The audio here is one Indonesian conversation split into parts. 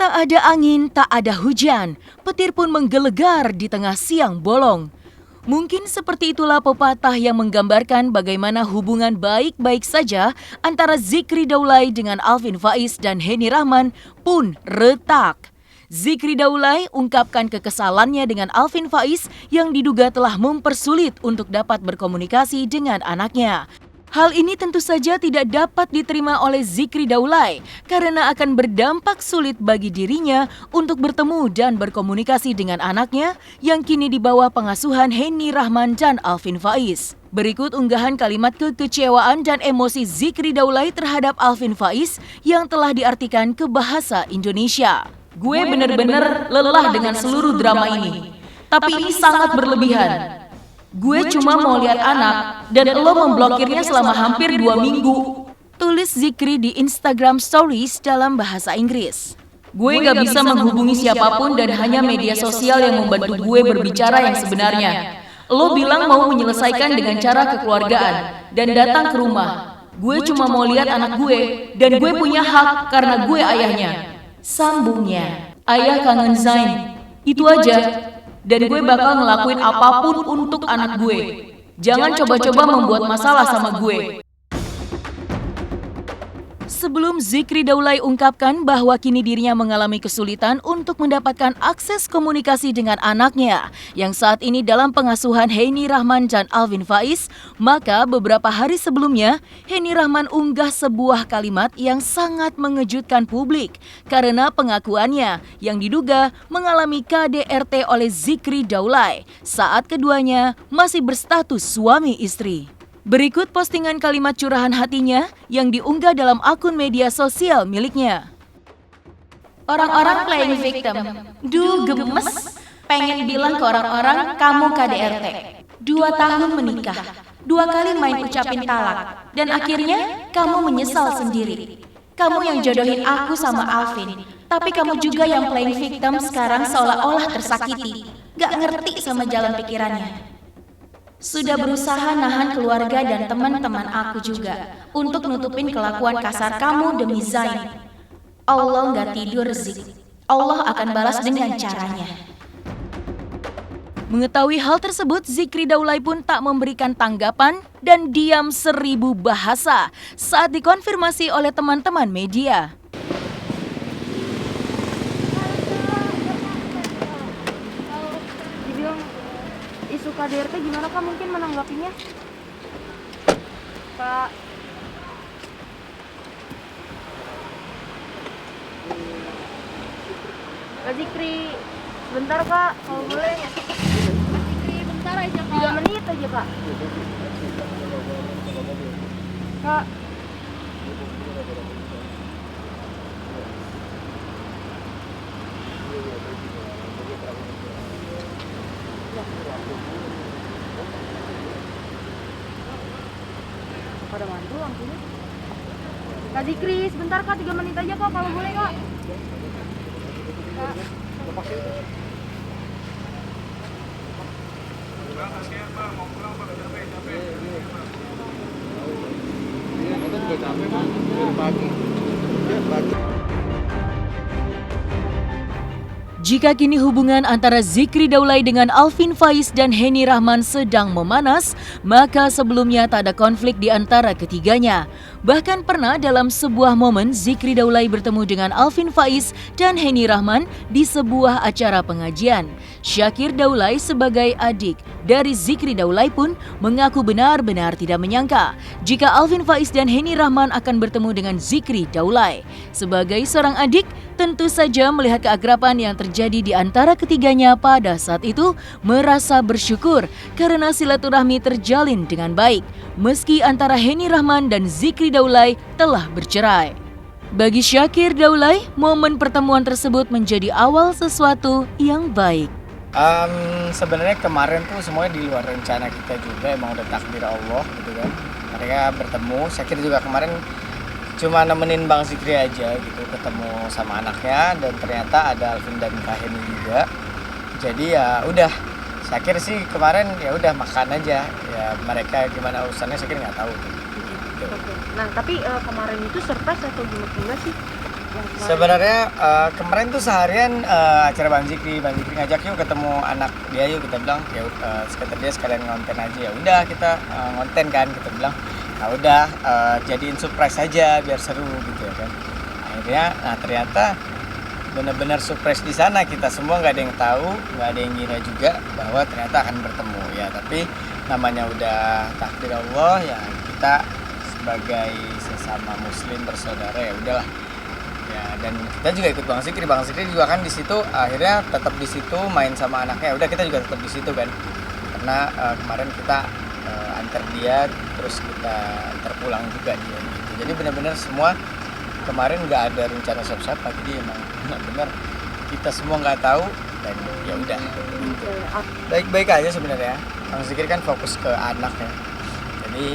Tak ada angin, tak ada hujan, petir pun menggelegar di tengah siang bolong. Mungkin seperti itulah pepatah yang menggambarkan bagaimana hubungan baik-baik saja antara Zikri Daulay dengan Alvin Faiz dan Henny Rahman pun retak. Zikri Daulay ungkapkan kekesalannya dengan Alvin Faiz yang diduga telah mempersulit untuk dapat berkomunikasi dengan anaknya. Hal ini tentu saja tidak dapat diterima oleh Zikri Daulay karena akan berdampak sulit bagi dirinya untuk bertemu dan berkomunikasi dengan anaknya yang kini di bawah pengasuhan Henny Rahman dan Alvin Faiz. Berikut unggahan kalimat kekecewaan dan emosi Zikri Daulay terhadap Alvin Faiz yang telah diartikan ke bahasa Indonesia. Gue bener-bener lelah dengan seluruh drama ini, tapi ini sangat berlebihan. Gue cuma mau lihat anak dan lo memblokirnya selama hampir 2 minggu. Tulis Zikri di Instagram Stories dalam bahasa Inggris. Gue gak bisa menghubungi siapapun dan hanya media sosial yang membantu gue berbicara yang sebenarnya. Lo bilang mau menyelesaikan dengan cara kekeluargaan dan datang ke rumah. Gue cuma mau lihat anak gue dan gue punya hak karena gue ayahnya. Sambungnya, ayah kangen Zain. Itu aja. Dan gue bakal ngelakuin apapun untuk anak gue. Jangan coba-coba membuat masalah sama gue. Sebelum Zikri Daulay ungkapkan bahwa kini dirinya mengalami kesulitan untuk mendapatkan akses komunikasi dengan anaknya yang saat ini dalam pengasuhan Henny Rahman dan Alvin Faiz, maka beberapa hari sebelumnya Henny Rahman unggah sebuah kalimat yang sangat mengejutkan publik karena pengakuannya yang diduga mengalami KDRT oleh Zikri Daulay saat keduanya masih berstatus suami istri. Berikut postingan kalimat curahan hatinya yang diunggah dalam akun media sosial miliknya. Orang-orang playing victim, gemes, pengen bilang ke orang-orang kamu KDRT. 2 tahun menikah, 2 kali main ucapin talak, dan akhirnya kamu menyesal sendiri. Kamu yang jodohin aku sama Alvin, tapi kamu juga yang playing victim sekarang seolah-olah tersakiti. Gak ngerti sama jalan pikirannya. Sudah berusaha nahan keluarga dan teman-teman aku juga untuk nutupin kelakuan kasar kamu demi Zain. Allah nggak tidur, Zik. Allah akan balas dengan caranya. Mengetahui hal tersebut, Zikri Daulay pun tak memberikan tanggapan dan diam 1000 bahasa saat dikonfirmasi oleh teman-teman media. Isu KDRT gimana Kak mungkin menanggapinya? Kak Zikri, sebentar Kak, kalau boleh. Zikri, bentar aja Kak. 3 menit aja Kak. Kak. Pada mantul lampunya. Kak Zikri, sebentar Kak, 3 menit aja Kak, kalau boleh Kak. Kak. Mau pulang Pak, capek. Iya, kita juga capek Pak, dari pagi. Ya, pagi. Jika kini hubungan antara Zikri Daulay dengan Alvin Faiz dan Henny Rahman sedang memanas, maka sebelumnya tak ada konflik di antara ketiganya. Bahkan pernah dalam sebuah momen Zikri Daulay bertemu dengan Alvin Faiz dan Henny Rahman di sebuah acara pengajian. Syakir Daulay sebagai adik dari Zikri Daulay pun mengaku benar-benar tidak menyangka jika Alvin Faiz dan Henny Rahman akan bertemu dengan Zikri Daulay. Sebagai seorang adik, tentu saja melihat keakraban yang terjadi di antara ketiganya pada saat itu merasa bersyukur karena silaturahmi terjalin dengan baik meski antara Henny Rahman dan Zikri Daulay telah bercerai. Bagi Syakir Daulay, momen pertemuan tersebut menjadi awal sesuatu yang baik. Sebenarnya kemarin tuh semuanya di luar rencana kita juga, emang udah takdir Allah gitu kan. Mereka bertemu, Syakir juga kemarin cuma nemenin Bang Zikri aja gitu, ketemu sama anaknya dan ternyata ada Alvin dan Kak Henny juga. Jadi ya udah Syakir sih kemarin ya udah makan aja, ya mereka gimana urusannya Syakir nggak tahu gitu. Oke. Nah, tapi kemarin itu surprise atau gimana sih? Yang kemarin? Sebenarnya kemarin tuh seharian acara Bang Zikri ngajak yuk ketemu anak dia yuk, kita bilang ya sekitar dia sekalian ngonten aja, ya udah kita ngonten kan, kita bilang nah udah jadiin surprise aja biar seru gitu ya kan. Akhirnya nah ternyata benar-benar surprise di sana, kita semua nggak ada yang tahu, nggak ada yang ngira juga bahwa ternyata akan bertemu ya. Tapi namanya udah takdir Allah ya, kita sebagai sesama muslim bersaudara ya udahlah ya. Dan kita juga ikut Bang Zikri juga kan di situ, akhirnya tetap di situ main sama anaknya, udah kita juga tetap di situ kan, karena kemarin kita antar dia terus kita terpulang juga dia gitu. Jadi benar-benar semua kemarin nggak ada rencana siapa-siapa, jadi emang benar-benar kita semua nggak tahu dan ya udah gitu. Baik-baik aja sebenarnya. Bang Zikri kan fokus ke anak ya, jadi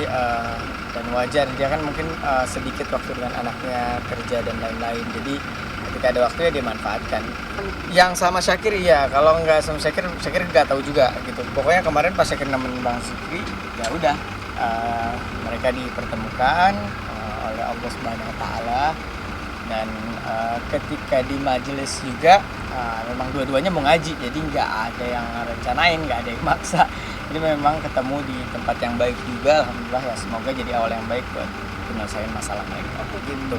dan wajar dia kan mungkin sedikit waktu dengan anaknya kerja dan lain-lain, jadi ketika ada waktu ya dia manfaatkan. Yang sama Syakir iya, kalau nggak sama Syakir nggak tahu juga gitu. Pokoknya kemarin pas Syakir nemenin Bang Zikri ya udah mereka dipertemukan oleh Allah Subhanahu Wa Taala, dan ketika di majelis juga memang dua-duanya mau ngaji, jadi nggak ada yang rencanain, nggak ada yang maksa, jadi memang ketemu di tempat yang baik juga, alhamdulillah ya, semoga jadi awal yang baik buat menyelesaikan masalah mereka gitu.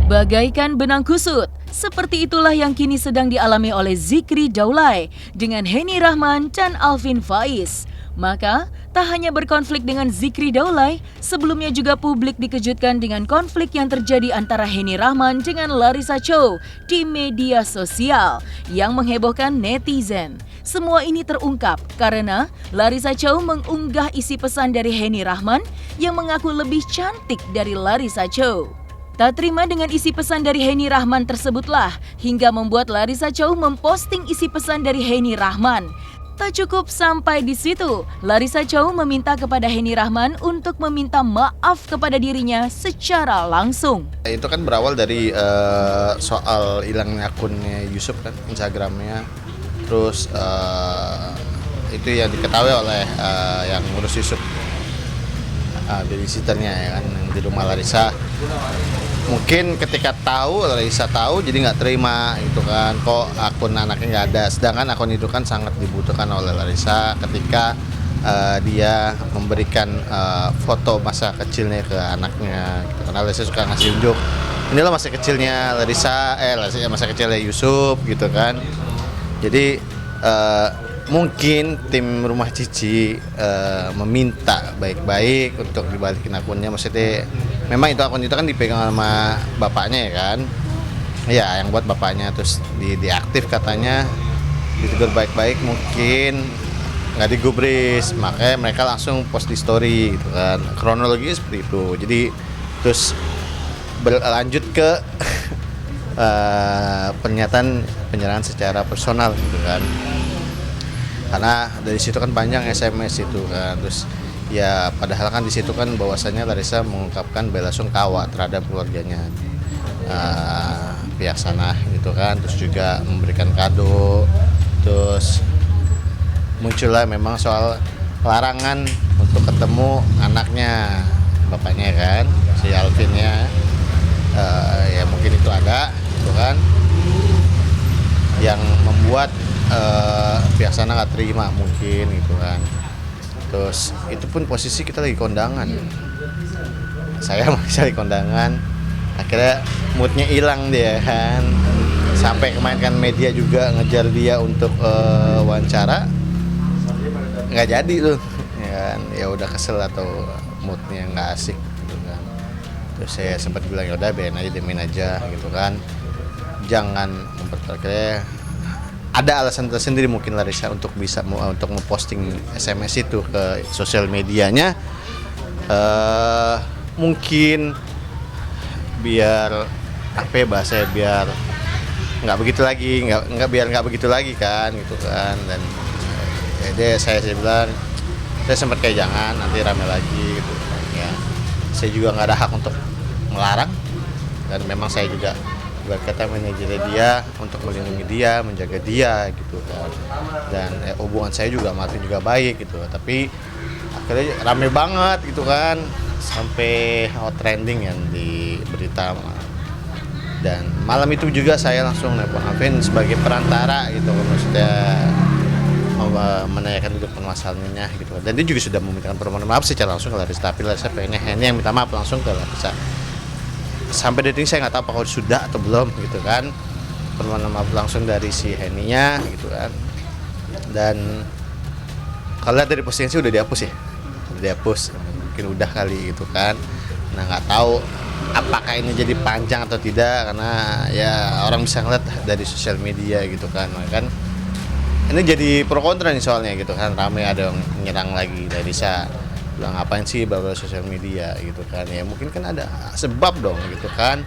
Bagaikan benang kusut, seperti itulah yang kini sedang dialami oleh Zikri Daulay dengan Henny Rahman dan Alvin Faiz. Maka, tak hanya berkonflik dengan Zikri Daulay, sebelumnya juga publik dikejutkan dengan konflik yang terjadi antara Henny Rahman dengan Larissa Chow di media sosial yang menghebohkan netizen. Semua ini terungkap karena Larissa Chow mengunggah isi pesan dari Henny Rahman yang mengaku lebih cantik dari Larissa Chow. Tak terima dengan isi pesan dari Henny Rahman tersebutlah hingga membuat Larissa Chow memposting isi pesan dari Henny Rahman. Tak cukup sampai di situ, Larissa Chow meminta kepada Henny Rahman untuk meminta maaf kepada dirinya secara langsung. Itu kan berawal dari soal hilangnya akunnya Yusuf kan, Instagramnya. Terus itu yang diketahui oleh yang ngurus Yusuf, babysitternya ya kan, yang di rumah Larissa. Mungkin ketika Larissa tahu jadi nggak terima gitu kan, kok akun anaknya nggak ada, sedangkan akun itu kan sangat dibutuhkan oleh Larissa ketika dia memberikan foto masa kecilnya ke anaknya gitu. Karena Larissa suka ngasih unjuk, inilah masa kecilnya Larissa, masa kecilnya Yusuf gitu kan. Jadi mungkin tim Rumah Cici meminta baik-baik untuk dibalikin akunnya. Maksudnya memang itu akun itu kan dipegang sama bapaknya ya kan, ya yang buat bapaknya, terus diaktif katanya, ditegur baik-baik, mungkin nggak digubris, makanya mereka langsung post di story gitu kan, kronologi seperti itu. Jadi terus berlanjut ke penyerahan secara personal gitu kan, karena dari situ kan panjang SMS itu kan. Terus ya padahal kan di situ kan bahwasanya Larissa mengungkapkan bela sungkawa terhadap keluarganya pihak sana gitu kan, terus juga memberikan kado. Terus muncullah memang soal larangan untuk ketemu anaknya bapaknya kan, si Alvinnya. Ya mungkin itu ada gitu kan yang membuat pihak sana nggak terima mungkin gitu kan. Terus itu pun posisi kita lagi kondangan, saya masih lagi kondangan, akhirnya moodnya hilang dia kan, sampai kemarin kan media juga ngejar dia untuk wawancara, nggak jadi tuh ya kan, ya udah kesel atau moodnya nggak asik gitu kan. Terus saya sempat bilang ya udah biarin aja, demin aja gitu kan, jangan memperterkaya. Ada alasan tersendiri mungkin Larissa untuk bisa untuk memposting SMS itu ke sosial medianya, mungkin biar apa ya bahasanya, biar nggak begitu lagi kan gitu kan. Dan jadi saya bilang, saya sempat kayak jangan nanti rame lagi gitu ya. Saya juga nggak ada hak untuk melarang, dan memang saya juga ibarat kata manajer dia untuk melindungi dia, menjaga dia gitu kan. Dan hubungan saya juga sama Alvin juga baik gitu. Tapi akhirnya rame banget gitu kan, sampai trending yang di berita. Dan malam itu juga saya langsung nelpon Alvin sebagai perantara gitu, maksudnya menanyakan duduk permasalahannya gitu. Dan dia juga sudah meminta permohonan maaf secara langsung ke Larissa, tapi Larissa pengennya ini yang minta maaf langsung ke Larissa. Sampai detik ini saya nggak tahu apakah sudah atau belum gitu kan, permohonan maaf langsung dari si Henny-nya gitu kan. Dan kalau lihat dari postingan sih udah dihapus ya, udah dihapus, mungkin udah kali gitu kan. Nah nggak tahu apakah ini jadi panjang atau tidak, karena ya orang bisa ngeliat dari sosial media gitu kan. Kan ini jadi pro kontra nih soalnya gitu kan, ramai ada yang nyerang lagi dari saya, bilang ngapain sih bawa sosial media gitu kan. Ya mungkin kan ada sebab dong gitu kan,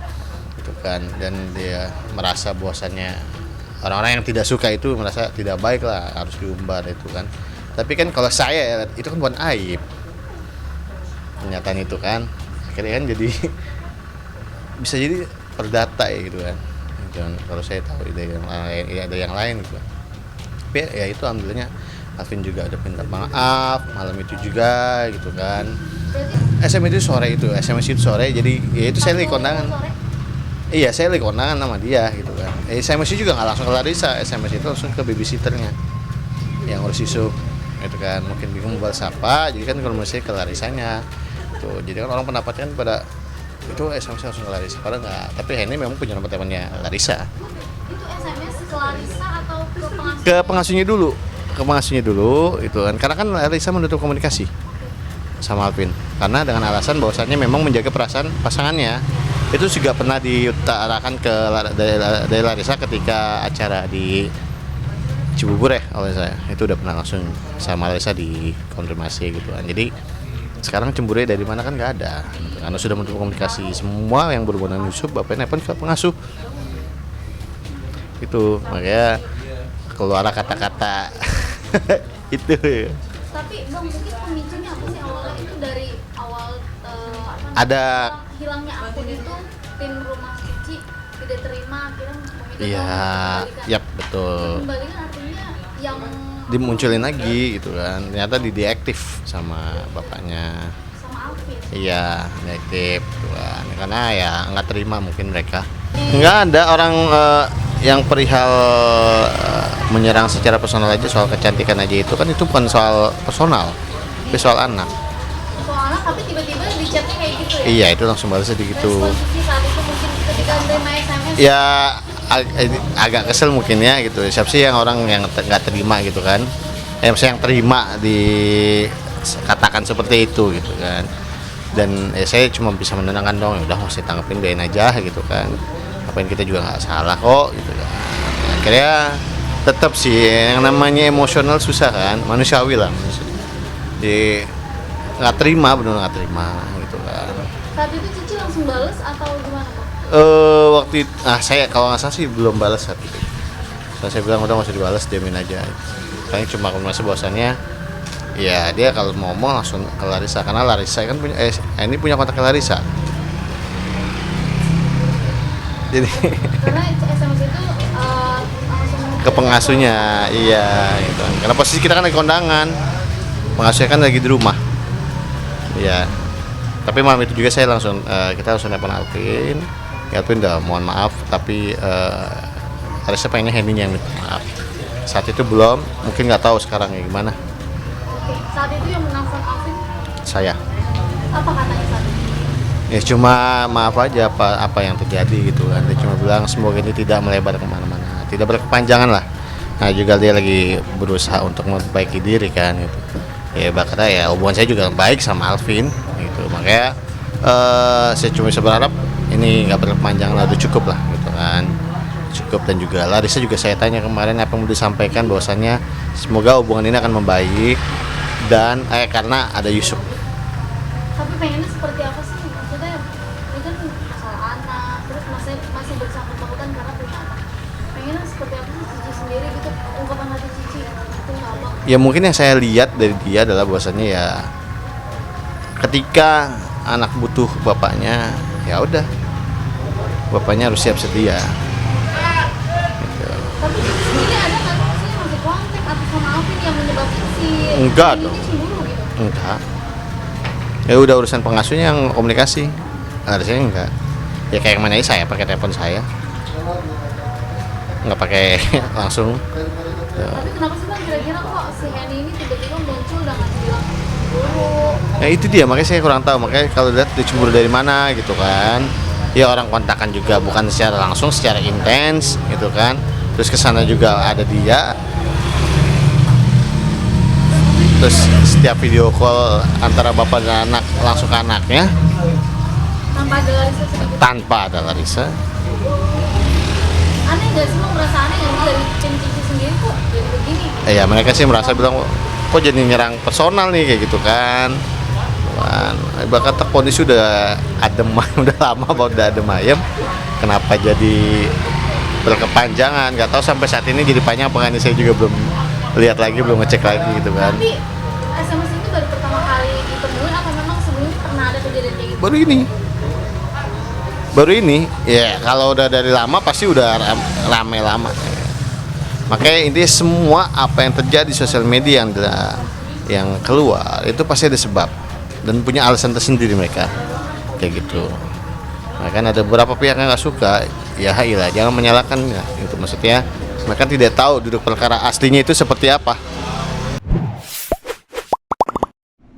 dan dia merasa bahwasannya orang-orang yang tidak suka itu merasa tidak baik lah, harus diumbar itu kan. Tapi kan kalau saya itu kan bukan aib, pernyataan itu kan akhirnya kan jadi bisa jadi perdata ya gitu kan. Dan kalau saya tahu ada yang lain gitu kan. Tapi ya itu alhamdulillahnya Alvin juga ada minta maaf malam itu juga gitu kan. SMS itu sore, jadi ya itu saya lagi kondangan. Iya, saya lagi kondangan sama dia gitu kan. SMS juga nggak langsung ke Larissa, SMS itu langsung ke babysitternya yang urus isu itu kan. Mungkin bingung mau balas apa, jadi kan kalau masih ke Larissanya tuh. Jadi kan orang pendapat kan pada itu SMS langsung ke Larissa, padahal nggak. Tapi ini memang punya nomor teleponnya Larissa. Itu SMS ke Larissa atau ke pengasuh? Ke pengasuhnya dulu itu kan, karena kan Larissa menutup komunikasi sama Alvin karena dengan alasan bahwasannya memang menjaga perasaan pasangannya. Itu juga pernah diutarakan dari Larissa ketika acara di Cibubur ya oleh saya. Itu udah pernah langsung sama Larissa dikonfirmasi gitu kan. Jadi sekarang cemburunya dari mana kan nggak ada gitu. Karena sudah menutup komunikasi semua yang berhubungan dengan Yusuf, bapaknya nelpon ke pengasuh itu, makanya keluar kata-kata itu ya. Tapi Bang, mungkin pemicunya apa sih awalnya itu dari awal Ada hilangnya akun itu tim rumah Cici tidak terima, akhirnya meminta iya, yap betul. kembalikan, artinya yang Dimunculin lagi gitu kan. Ternyata dideaktif sama bapaknya. sama Alvin. Iya, deaktif gitu kan. Karena ya nggak terima mungkin mereka. Nggak ada orang yang perihal menyerang secara personal aja, soal kecantikan aja itu kan, itu bukan soal personal, tapi soal anak. Soalnya tapi tiba-tiba di chatnya kayak gitu ya. Iya, itu langsung balasnya gitu. Respon Cici saat itu mungkin ketika menerima SMS. Ya agak kesel mungkin ya gitu. Siapa sih yang orang yang nggak terima gitu kan? Yang terima dikatakan seperti itu gitu kan. Dan ya saya cuma bisa menenangkan dong, ya udah mau saya tanggapin, biarin aja gitu kan. Apain kita juga nggak salah kok gitu kan. Akhirnya tetap sih yang namanya emosional susah kan, manusiawi lah. Jadi nggak terima, benar nggak terima gitu kan. Saat itu Cici langsung bales atau gimana Bang? Waktu itu, saya kalau nggak salah sih belum balas saat itu. Saya bilang udah nggak usah dibalas, diamin aja. Paling cuma konfirmasi bahwasannya ya dia kalau mau ngomong langsung ke Larissa, karena Larissa kan punya ini punya kontak ke Larissa. Jadi Karena SMS itu langsung ke pengasuhnya, iya gitu. Karena posisi kita kan lagi kondangan, pengasuhnya kan lagi di rumah. Iya. Tapi malam itu juga saya langsung kita langsung nelpon Alvin. Ya, Alvin udah mohon maaf, tapi harusnya pengennya Henny-nya yang minta maaf. Saat itu belum, mungkin nggak tahu sekarang ya gimana. Oke, saat itu yang menelpon Alvin Saya apa katanya saat itu? ya cuma maaf aja apa yang terjadi gitu kan. Dia cuma bilang semoga ini tidak melebar kemana-mana, tidak berkepanjangan lah. Nah juga dia lagi berusaha untuk memperbaiki diri kan gitu. Ya bahkan ya hubungan saya juga baik sama Alvin gitu, makanya saya cuma bisa berharap ini nggak berkepanjangan lah, udah cukup lah gitu kan, cukup. Dan juga Larissa juga saya tanya kemarin apa yang mau disampaikan, bahwasannya semoga hubungan ini akan membaik dan karena ada Yusuf. Tapi pengennya seperti apa sih? Maksudnya ini kan masalah anak, terus masih bersangkut-sangkutan karena punya anak. Pengennya seperti apa sih Cici sendiri gitu, ungkapan hati Cici itu apa? Ya mungkin yang saya lihat dari dia adalah bahwasannya ya ketika anak butuh bapaknya, ya udah bapaknya harus siap sedia. Gitu. Tapi cici sendiri ada nggak sih maksudnya masih kontak atau sama Alvin yang menyebabkan si Enggak ini dong. cemburu gitu? Enggak. Ya udah urusan pengasuhnya yang komunikasi. Harusnya enggak. Ya kayak yang mana aja, saya pakai telepon saya. Nggak pakai langsung. Ya. Tapi kenapa sih bang kira-kira kok si Henny ini tiba-tiba muncul dengan bilang cemburu? Nah itu dia, makanya saya kurang tahu. Makanya kalau lihat dia cemburu dari mana gitu kan. Ya orang kontakan juga bukan secara langsung, secara intens gitu kan. Terus kesana juga ada dia. Terus setiap video call antara bapak dan anak langsung ke anaknya Tanpa ada Larissa sedikit. tanpa ada Larissa. Aneh nggak sih, lo merasa aneh nggak sih dari tim cici sendiri kok jadi begini? Ya mereka sih merasa bilang kok jadi nyerang personal nih kayak gitu kan. Bahkan kondisi udah adem, udah lama udah adem ayem. Kenapa jadi berkepanjangan? Gak tahu sampai saat ini jadi panjang apa nggak, ini saya juga belum lihat lagi, belum ngecek lagi gitu kan. Tapi SMS ini baru pertama kali ditemuin atau memang sebelumnya pernah ada kejadian kayak gitu? Baru ini ya, kalau udah dari lama pasti udah rame lama. Makanya intinya semua apa yang terjadi di sosial media yang keluar itu pasti ada sebab dan punya alasan tersendiri mereka kayak gitu. Nah, kan ada beberapa pihak yang nggak suka, ya iyalah jangan menyalahkan ya. Itu maksudnya mereka tidak tahu duduk perkara aslinya itu seperti apa.